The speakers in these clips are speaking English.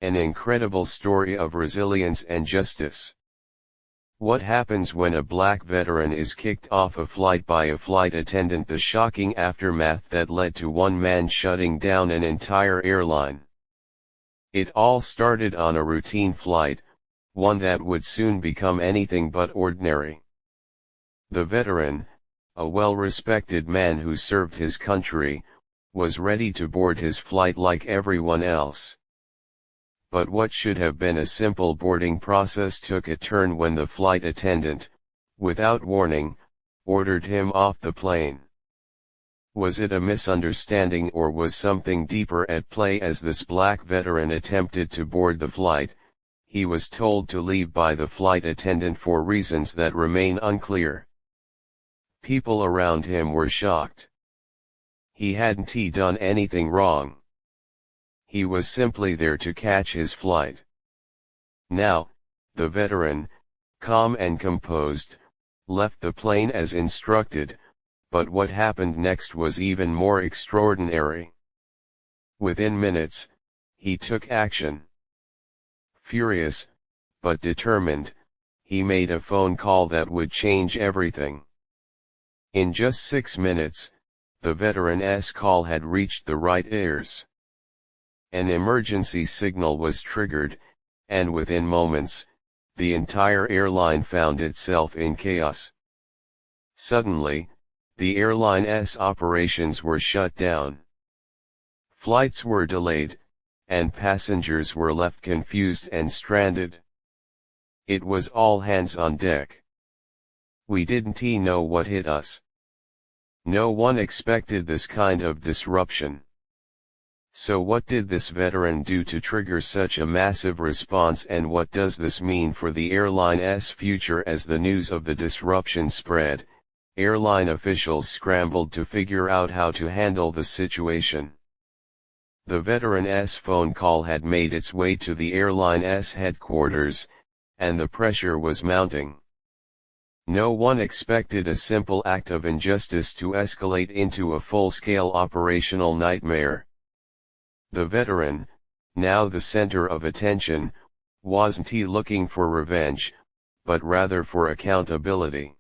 An incredible story of resilience and justice. What happens when a black veteran is kicked off a flight by a flight attendant? The shocking aftermath that led to one man shutting down an entire airline. It all started on a routine flight, one that would soon become anything but ordinary. The veteran, a well-respected man who served his country, was ready to board his flight like everyone else. But what should have been a simple boarding process took a turn when the flight attendant, without warning, ordered him off the plane. Was it a misunderstanding or was something deeper at play? As this black veteran attempted to board the flight, he was told to leave by the flight attendant for reasons that remain unclear. People around him were shocked. He hadn't done anything wrong. He was simply there to catch his flight. Now, the veteran, calm and composed, left the plane as instructed, but what happened next was even more extraordinary. Within minutes, he took action. Furious, but determined, he made a phone call that would change everything. In just 6 minutes, the veteran's call had reached the right ears. An emergency signal was triggered, and within moments, the entire airline found itself in chaos. Suddenly, the airline's operations were shut down. Flights were delayed, and passengers were left confused and stranded. It was all hands on deck. We didn't know what hit us. No one expected this kind of disruption. So what did this veteran do to trigger such a massive response, and what does this mean for the airline's future? As the news of the disruption spread, airline officials scrambled to figure out how to handle the situation. The veteran's phone call had made its way to the airline's headquarters, and the pressure was mounting. No one expected a simple act of injustice to escalate into a full-scale operational nightmare. The veteran, now the center of attention, wasn't looking for revenge, but rather for accountability.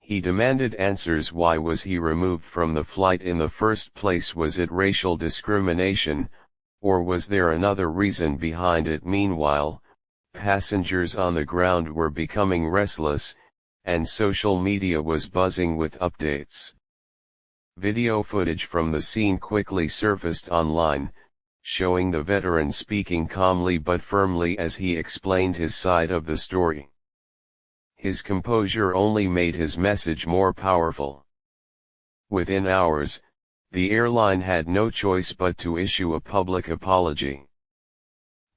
He demanded answers. Why was he removed from the flight in the first place? Was it racial discrimination, or was there another reason behind it? Meanwhile, passengers on the ground were becoming restless, and social media was buzzing with updates. Video footage from the scene quickly surfaced online, showing the veteran speaking calmly but firmly as he explained his side of the story. His composure only made his message more powerful. Within hours, the airline had no choice but to issue a public apology.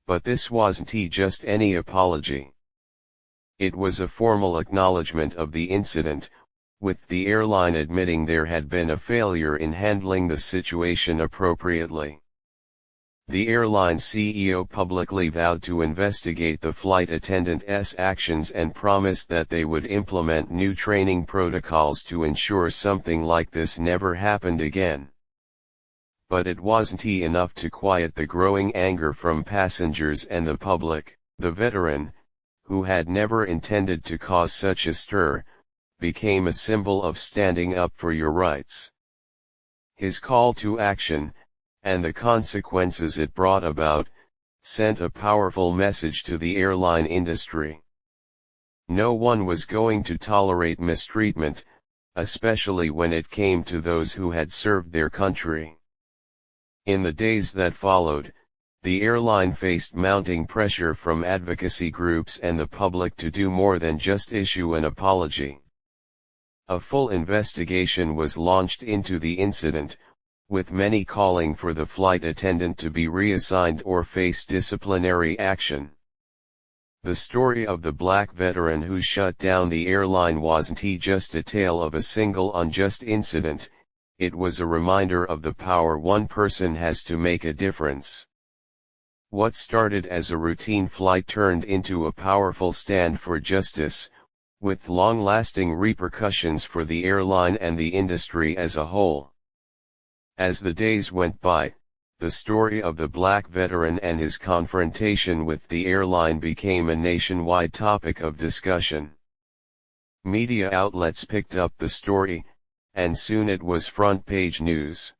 But this wasn't just any apology. It was a formal acknowledgement of the incident, with the airline admitting there had been a failure in handling the situation appropriately. The airline CEO publicly vowed to investigate the flight attendant's actions and promised that they would implement new training protocols to ensure something like this never happened again. But it wasn't enough to quiet the growing anger from passengers and the public. The veteran, who had never intended to cause such a stir, became a symbol of standing up for your rights. His call to action, and the consequences it brought about, sent a powerful message to the airline industry. No one was going to tolerate mistreatment, especially when it came to those who had served their country. In the days that followed, the airline faced mounting pressure from advocacy groups and the public to do more than just issue an apology. A full investigation was launched into the incident, with many calling for the flight attendant to be reassigned or face disciplinary action. The story of the black veteran who shut down the airline wasn't just a tale of a single unjust incident, it was a reminder of the power one person has to make a difference. What started as a routine flight turned into a powerful stand for justice, with long-lasting repercussions for the airline and the industry as a whole. As the days went by, the story of the black veteran and his confrontation with the airline became a nationwide topic of discussion. Media outlets picked up the story, and soon it was front-page news.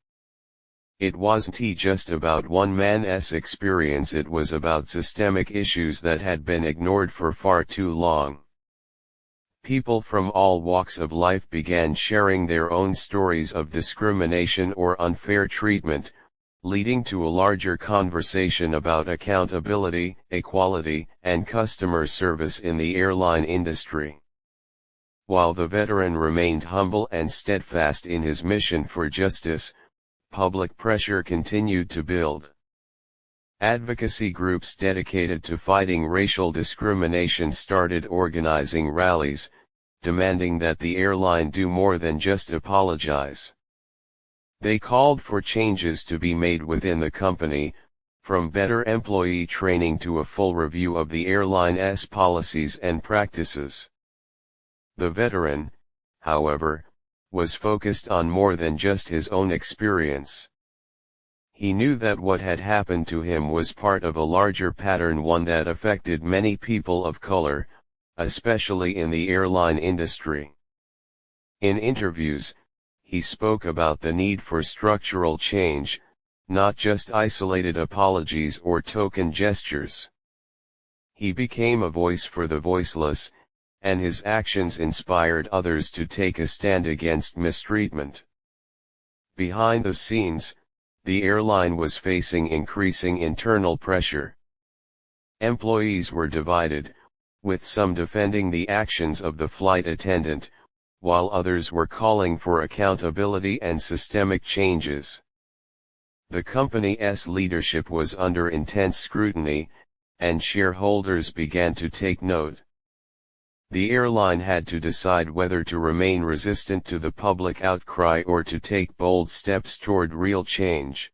It wasn't just about one man's experience, it was about systemic issues that had been ignored for far too long. People from all walks of life began sharing their own stories of discrimination or unfair treatment, leading to a larger conversation about accountability, equality, and customer service in the airline industry. While the veteran remained humble and steadfast in his mission for justice, public pressure continued to build. Advocacy groups dedicated to fighting racial discrimination started organizing rallies, demanding that the airline do more than just apologize. They called for changes to be made within the company, from better employee training to a full review of the airline's policies and practices. The veteran, however, was focused on more than just his own experience. He knew that what had happened to him was part of a larger pattern, one that affected many people of color, especially in the airline industry. In interviews, he spoke about the need for structural change, not just isolated apologies or token gestures. He became a voice for the voiceless, and his actions inspired others to take a stand against mistreatment. Behind the scenes, the airline was facing increasing internal pressure. Employees were divided, with some defending the actions of the flight attendant, while others were calling for accountability and systemic changes. The company's leadership was under intense scrutiny, and shareholders began to take note. The airline had to decide whether to remain resistant to the public outcry or to take bold steps toward real change.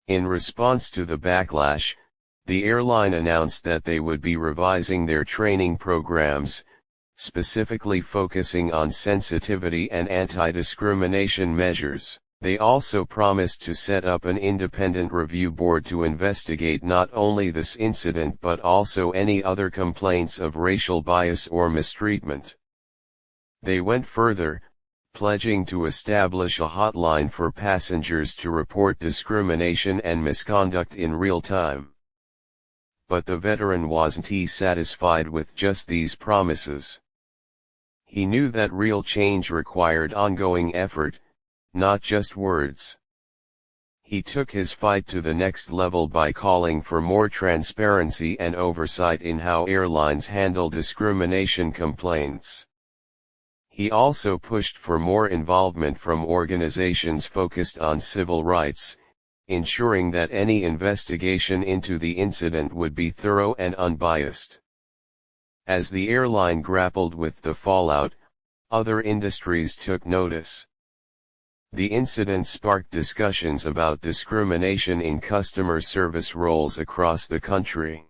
In response to the backlash, the airline announced that they would be revising their training programs, specifically focusing on sensitivity and anti-discrimination measures. They also promised to set up an independent review board to investigate not only this incident but also any other complaints of racial bias or mistreatment. They went further, pledging to establish a hotline for passengers to report discrimination and misconduct in real time. But the veteran wasn't satisfied with just these promises. He knew that real change required ongoing effort, not just words. He took his fight to the next level by calling for more transparency and oversight in how airlines handle discrimination complaints. He also pushed for more involvement from organizations focused on civil rights, ensuring that any investigation into the incident would be thorough and unbiased. As the airline grappled with the fallout, other industries took notice. The incident sparked discussions about discrimination in customer service roles across the country.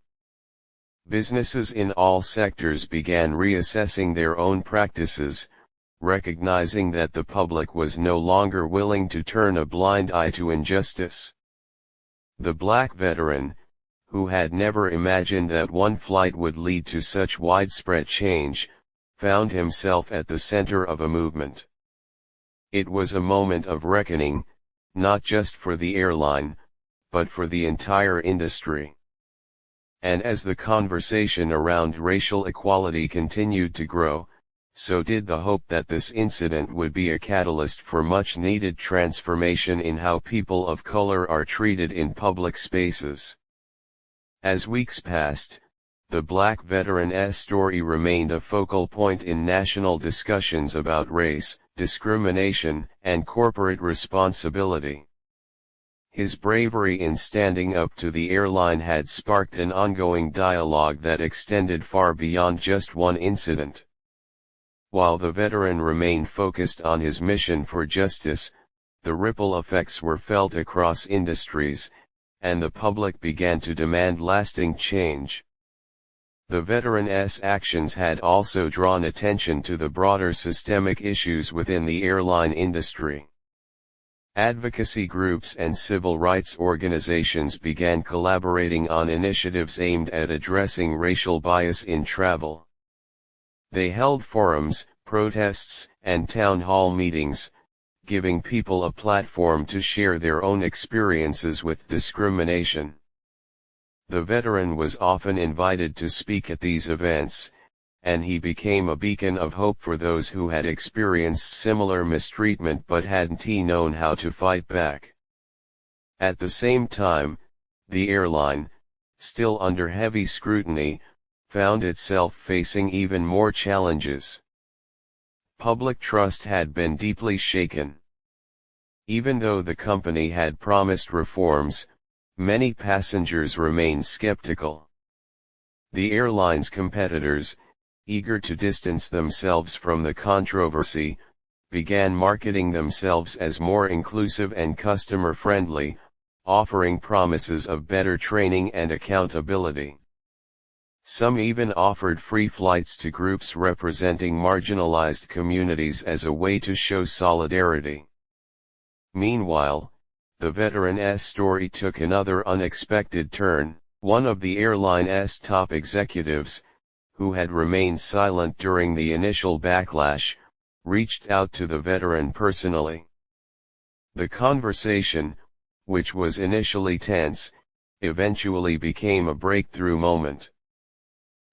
Businesses in all sectors began reassessing their own practices, recognizing that the public was no longer willing to turn a blind eye to injustice. The black veteran, who had never imagined that one flight would lead to such widespread change, found himself at the center of a movement. It was a moment of reckoning, not just for the airline, but for the entire industry. And as the conversation around racial equality continued to grow, so did the hope that this incident would be a catalyst for much-needed transformation in how people of color are treated in public spaces. As weeks passed, the black veteran's story remained a focal point in national discussions about race, discrimination, and corporate responsibility. His bravery in standing up to the airline had sparked an ongoing dialogue that extended far beyond just one incident. While the veteran remained focused on his mission for justice, the ripple effects were felt across industries, and the public began to demand lasting change. The veteran's actions had also drawn attention to the broader systemic issues within the airline industry. Advocacy groups and civil rights organizations began collaborating on initiatives aimed at addressing racial bias in travel. They held forums, protests, and town hall meetings, giving people a platform to share their own experiences with discrimination. The veteran was often invited to speak at these events, and he became a beacon of hope for those who had experienced similar mistreatment but hadn't known how to fight back. At the same time, the airline, still under heavy scrutiny, found itself facing even more challenges. Public trust had been deeply shaken. Even though the company had promised reforms, many passengers remained skeptical. The airline's competitors, eager to distance themselves from the controversy, began marketing themselves as more inclusive and customer-friendly, offering promises of better training and accountability. Some even offered free flights to groups representing marginalized communities as a way to show solidarity. Meanwhile, the veteran's story took another unexpected turn. One of the airline's top executives, who had remained silent during the initial backlash, reached out to the veteran personally. The conversation, which was initially tense, eventually became a breakthrough moment.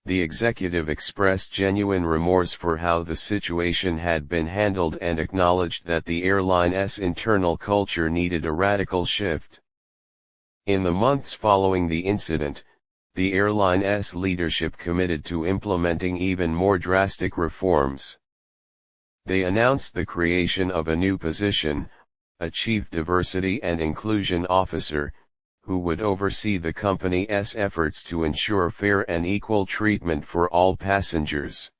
The executive expressed genuine remorse for how the situation had been handled and acknowledged that the airline's internal culture needed a radical shift. In the months following the incident, the airline's leadership committed to implementing even more drastic reforms. They announced the creation of a new position, a Chief Diversity and Inclusion Officer, who would oversee the company's efforts to ensure fair and equal treatment for all passengers.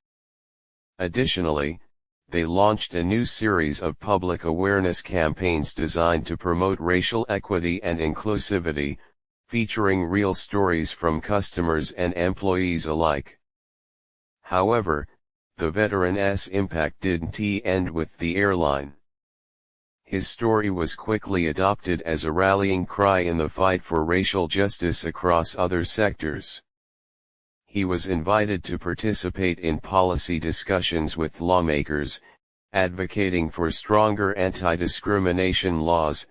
Additionally, they launched a new series of public awareness campaigns designed to promote racial equity and inclusivity, featuring real stories from customers and employees alike. However, the veteran's impact didn't end with the airline. His story was quickly adopted as a rallying cry in the fight for racial justice across other sectors. He was invited to participate in policy discussions with lawmakers, advocating for stronger anti-discrimination laws,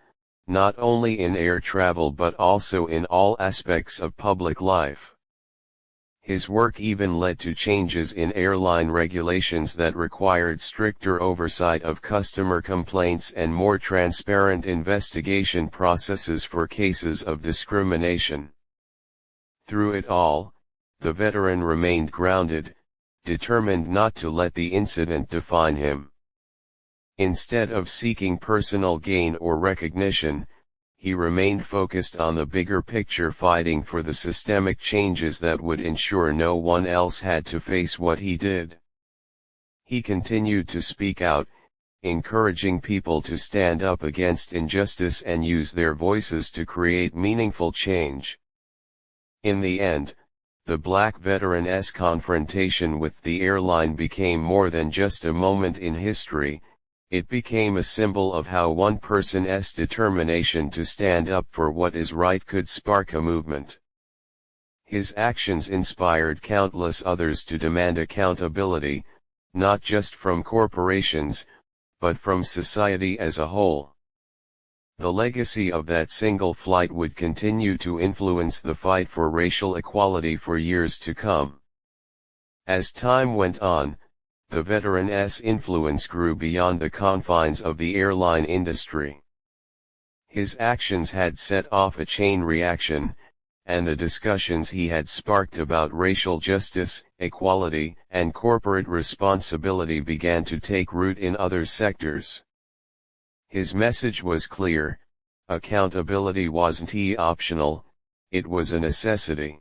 not only in air travel but also in all aspects of public life. His work even led to changes in airline regulations that required stricter oversight of customer complaints and more transparent investigation processes for cases of discrimination. Through it all, the veteran remained grounded, determined not to let the incident define him. Instead of seeking personal gain or recognition, he remained focused on the bigger picture, fighting for the systemic changes that would ensure no one else had to face what he did. He continued to speak out, encouraging people to stand up against injustice and use their voices to create meaningful change. In the end, the black veteran's confrontation with the airline became more than just a moment in history. It became a symbol of how one person's determination to stand up for what is right could spark a movement. His actions inspired countless others to demand accountability, not just from corporations, but from society as a whole. The legacy of that single flight would continue to influence the fight for racial equality for years to come. As time went on, the veteran's influence grew beyond the confines of the airline industry. His actions had set off a chain reaction, and the discussions he had sparked about racial justice, equality, and corporate responsibility began to take root in other sectors. His message was clear: accountability wasn't optional, it was a necessity.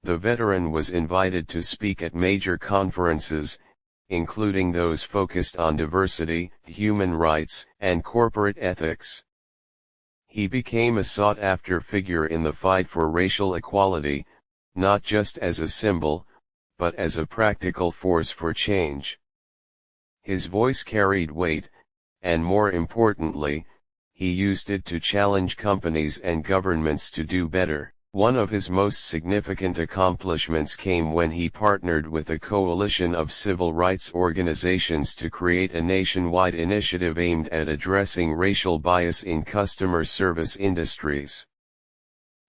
The veteran was invited to speak at major conferences, including those focused on diversity, human rights, and corporate ethics. He became a sought-after figure in the fight for racial equality, not just as a symbol, but as a practical force for change. His voice carried weight, and more importantly, he used it to challenge companies and governments to do better. One of his most significant accomplishments came when he partnered with a coalition of civil rights organizations to create a nationwide initiative aimed at addressing racial bias in customer service industries.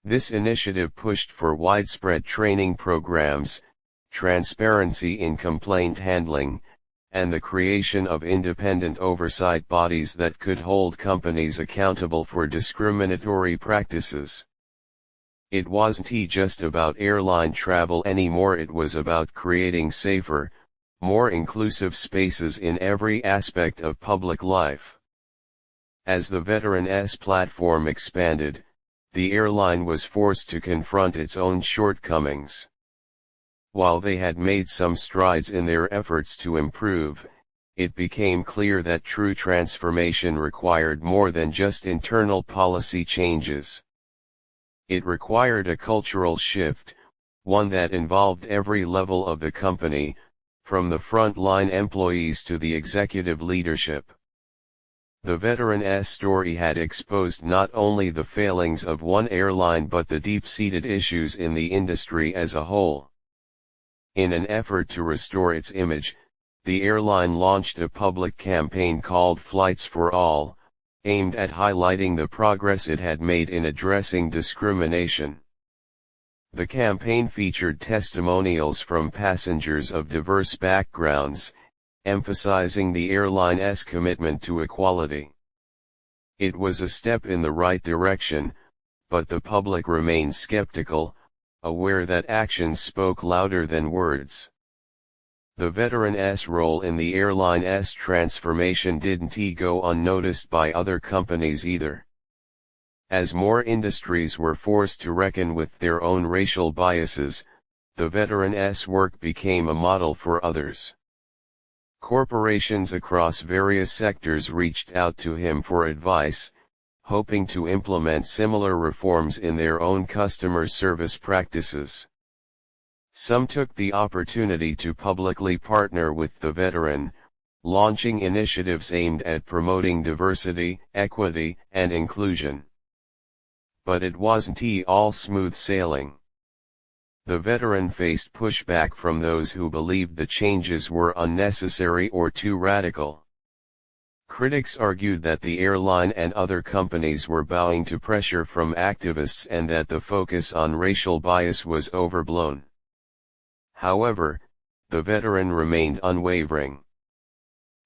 This initiative pushed for widespread training programs, transparency in complaint handling, and the creation of independent oversight bodies that could hold companies accountable for discriminatory practices. It wasn't just about airline travel anymore, it was about creating safer, more inclusive spaces in every aspect of public life. As the Veteran-S platform expanded, the airline was forced to confront its own shortcomings. While they had made some strides in their efforts to improve, it became clear that true transformation required more than just internal policy changes. It required a cultural shift, one that involved every level of the company, from the front-line employees to the executive leadership. The Veteran-S story had exposed not only the failings of one airline but the deep-seated issues in the industry as a whole. In an effort to restore its image, the airline launched a public campaign called Flights for All, aimed at highlighting the progress it had made in addressing discrimination. The campaign featured testimonials from passengers of diverse backgrounds, emphasizing the airline's commitment to equality. It was a step in the right direction, but the public remained skeptical, aware that actions spoke louder than words. The Veteran-S role in the airline's transformation didn't go unnoticed by other companies either. As more industries were forced to reckon with their own racial biases, the Veteran-S work became a model for others. Corporations across various sectors reached out to him for advice, hoping to implement similar reforms in their own customer service practices. Some took the opportunity to publicly partner with the veteran, launching initiatives aimed at promoting diversity, equity, and inclusion. But it wasn't all smooth sailing. The veteran faced pushback from those who believed the changes were unnecessary or too radical. Critics argued that the airline and other companies were bowing to pressure from activists and that the focus on racial bias was overblown. However, the veteran remained unwavering.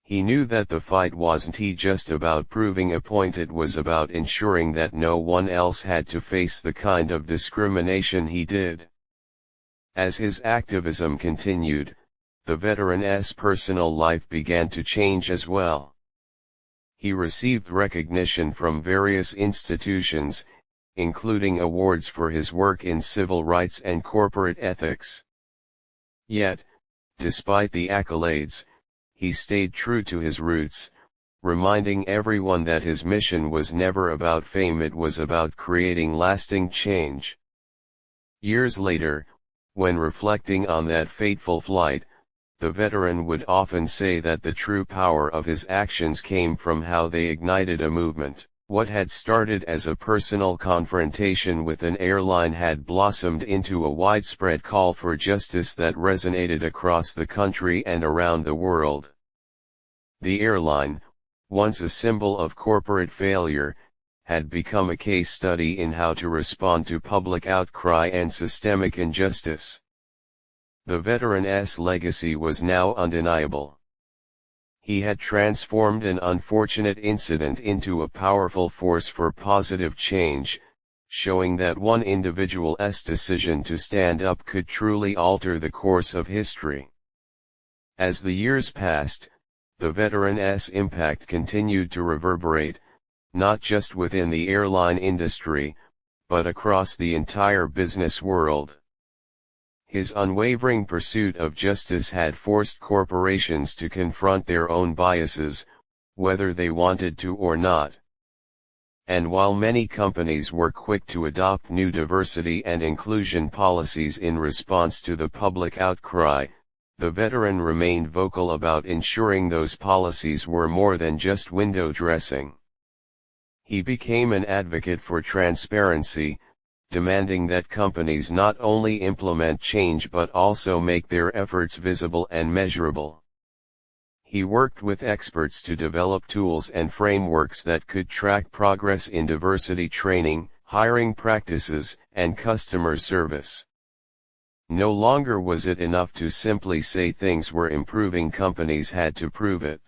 He knew that the fight wasn't just about proving a point, it was about ensuring that no one else had to face the kind of discrimination he did. As his activism continued, the veteran's personal life began to change as well. He received recognition from various institutions, including awards for his work in civil rights and corporate ethics. Yet, despite the accolades, he stayed true to his roots, reminding everyone that his mission was never about fame, it was about creating lasting change. Years later, when reflecting on that fateful flight, the veteran would often say that the true power of his actions came from how they ignited a movement. What had started as a personal confrontation with an airline had blossomed into a widespread call for justice that resonated across the country and around the world. The airline, once a symbol of corporate failure, had become a case study in how to respond to public outcry and systemic injustice. The veteran's legacy was now undeniable. He had transformed an unfortunate incident into a powerful force for positive change, showing that one individual's decision to stand up could truly alter the course of history. As the years passed, the veteran's impact continued to reverberate, not just within the airline industry, but across the entire business world. His unwavering pursuit of justice had forced corporations to confront their own biases, whether they wanted to or not. And while many companies were quick to adopt new diversity and inclusion policies in response to the public outcry, the veteran remained vocal about ensuring those policies were more than just window dressing. He became an advocate for transparency, demanding that companies not only implement change but also make their efforts visible and measurable. He worked with experts to develop tools and frameworks that could track progress in diversity training, hiring practices, and customer service. No longer was it enough to simply say things were improving, companies had to prove it.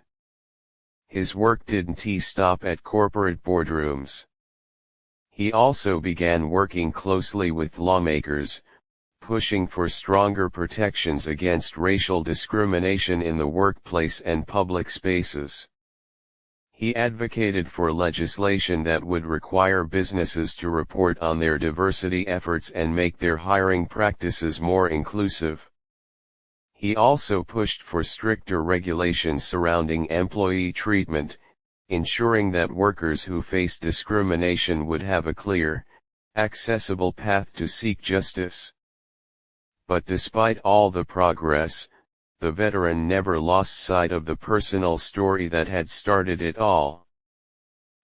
His work didn't stop at corporate boardrooms. He also began working closely with lawmakers, pushing for stronger protections against racial discrimination in the workplace and public spaces. He advocated for legislation that would require businesses to report on their diversity efforts and make their hiring practices more inclusive. He also pushed for stricter regulations surrounding employee treatment, ensuring that workers who faced discrimination would have a clear, accessible path to seek justice. But despite all the progress, the veteran never lost sight of the personal story that had started it all.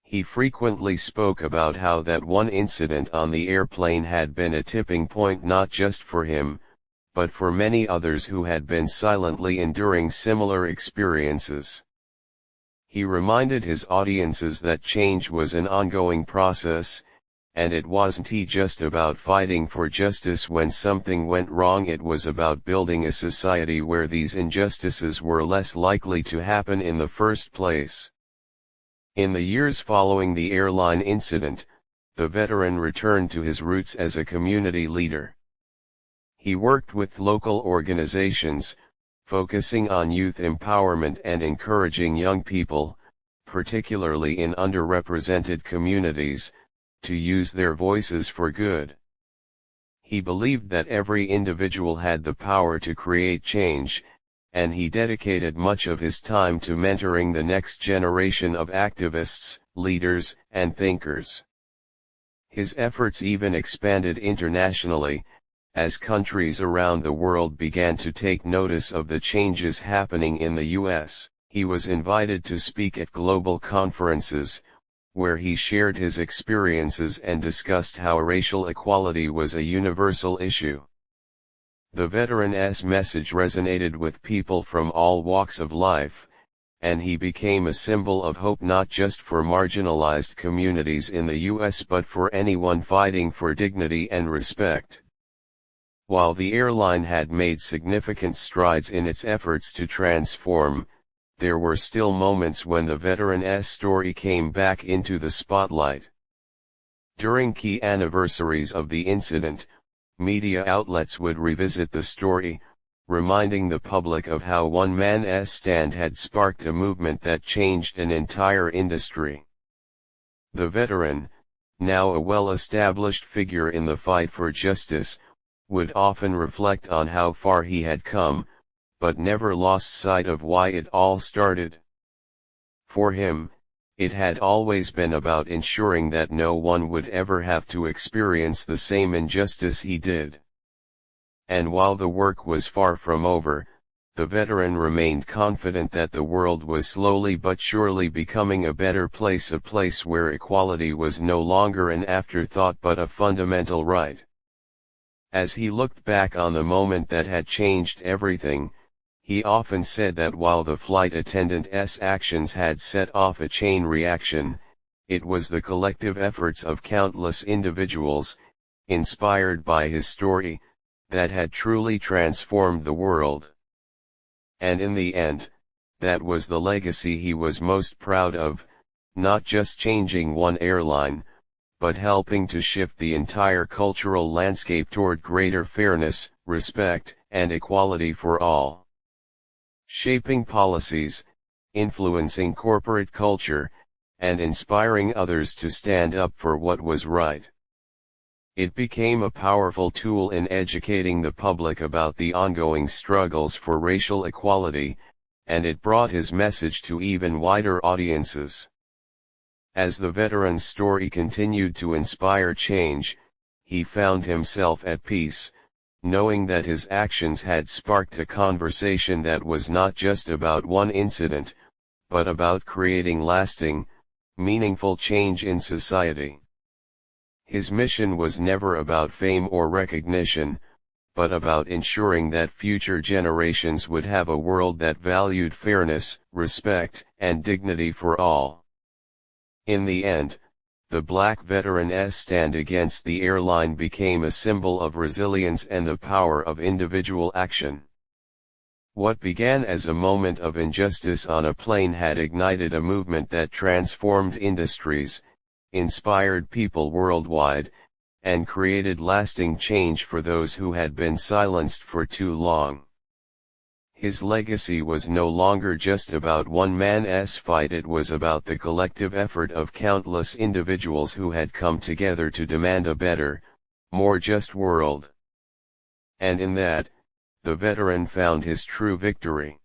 He frequently spoke about how that one incident on the airplane had been a tipping point not just for him, but for many others who had been silently enduring similar experiences. He reminded his audiences that change was an ongoing process, and it wasn't just about fighting for justice when something went wrong. It was about building a society where these injustices were less likely to happen in the first place. In the years following the airline incident, the veteran returned to his roots as a community leader. He worked with local organizations, focusing on youth empowerment and encouraging young people, particularly in underrepresented communities, to use their voices for good. He believed that every individual had the power to create change, and he dedicated much of his time to mentoring the next generation of activists, leaders, and thinkers. His efforts even expanded internationally, as countries around the world began to take notice of the changes happening in the U.S. He was invited to speak at global conferences, where he shared his experiences and discussed how racial equality was a universal issue. The veteran's message resonated with people from all walks of life, and he became a symbol of hope not just for marginalized communities in the U.S. but for anyone fighting for dignity and respect. While the airline had made significant strides in its efforts to transform, there were still moments when the veteran's story came back into the spotlight. During key anniversaries of the incident, media outlets would revisit the story, reminding the public of how one man's stand had sparked a movement that changed an entire industry. The veteran, now a well-established figure in the fight for justice, would often reflect on how far he had come, but never lost sight of why it all started. For him, it had always been about ensuring that no one would ever have to experience the same injustice he did. And while the work was far from over, the veteran remained confident that the world was slowly but surely becoming a better place, a place where equality was no longer an afterthought but a fundamental right. As he looked back on the moment that had changed everything, he often said that while the flight attendant's actions had set off a chain reaction, it was the collective efforts of countless individuals, inspired by his story, that had truly transformed the world. And in the end, that was the legacy he was most proud of, not just changing one airline, but helping to shift the entire cultural landscape toward greater fairness, respect, and equality for all. Shaping policies, influencing corporate culture, and inspiring others to stand up for what was right. It became a powerful tool in educating the public about the ongoing struggles for racial equality, and it brought his message to even wider audiences. As the veteran's story continued to inspire change, he found himself at peace, knowing that his actions had sparked a conversation that was not just about one incident, but about creating lasting, meaningful change in society. His mission was never about fame or recognition, but about ensuring that future generations would have a world that valued fairness, respect, and dignity for all. In the end, the black veteran's stand against the airline became a symbol of resilience and the power of individual action. What began as a moment of injustice on a plane had ignited a movement that transformed industries, inspired people worldwide, and created lasting change for those who had been silenced for too long. His legacy was no longer just about one man's fight, it was about the collective effort of countless individuals who had come together to demand a better, more just world. And in that, the veteran found his true victory.